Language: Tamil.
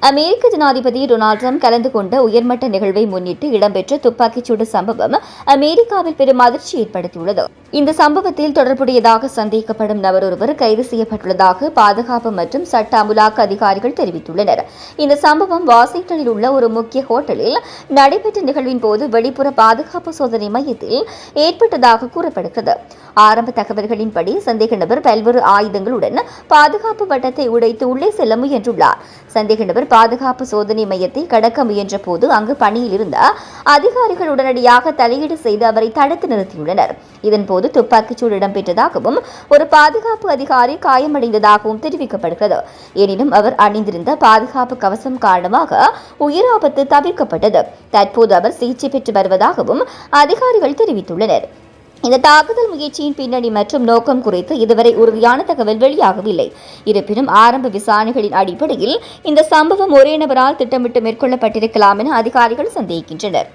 அமெரிக்க ஜனாதிபதி டொனால்டு டிரம்ப் கலந்து கொண்ட உயர்மட்ட நிகழ்வை முன்னிட்டு இடம்பெற்ற துப்பாக்கிச்சூடு சம்பவம் அமெரிக்காவில் பெரும் அதிர்ச்சி ஏற்படுத்தியுள்ளது. இந்த சம்பவத்தில் தொடர்புடையதாக சந்தேகிக்கப்படும் நபர் ஒருவர் கைது செய்யப்பட்டுள்ளதாக பாதுகாப்பு மற்றும் சட்ட அமுலாக்க அதிகாரிகள் தெரிவித்துள்ளனர். இந்த சம்பவம் வாஷிங்டனில் உள்ள ஒரு முக்கிய ஹோட்டலில் நடைபெற்ற நிகழ்வின் போது வெளிப்புற பாதுகாப்பு சோதனை மையத்தில் ஏற்பட்டதாக கூறப்படுகிறது. ஆரம்ப தகவல்களின்படி சந்தேக நபர் பல்வேறு ஆயுதங்களுடன் பாதுகாப்பு வட்டத்தை உடைத்து உள்ளே செல்ல முயன்றுள்ளார். சந்தேக நபர் பாதுகாப்பு சோதனை மையத்தை கடக்க முயன்ற போது அங்கு பணியில் இருந்த அதிகாரிகள் உடனடியாக தலையீடு செய்து அவரை தடுத்து நிறுத்தியுள்ளனர். இதன்போது துப்பாக்கிச்சூடு இடம்பெற்றதாகவும் ஒரு பாதுகாப்பு அதிகாரி காயமடைந்ததாகவும் தெரிவிக்கப்படுகிறது. எனினும் அவர் அணிந்திருந்த பாதுகாப்பு கவசம் காரணமாக உயிராபத்து தவிர்க்கப்பட்டது. தற்போது அவர் சிகிச்சை பெற்று வருவதாகவும் அதிகாரிகள் தெரிவித்துள்ளனர். இந்த தாக்குதல் முயற்சியின் பின்னணி மற்றும் நோக்கம் குறித்து இதுவரை உறுதியான தகவல் வெளியாகவில்லை. இருப்பினும் ஆரம்ப விசாரணைகளின் அடிப்படையில் இந்த சம்பவம் ஒரே நபரால் திட்டமிட்டு மேற்கொள்ளப்பட்டிருக்கலாம் என அதிகாரிகள் சந்தேகிக்கின்றனர்.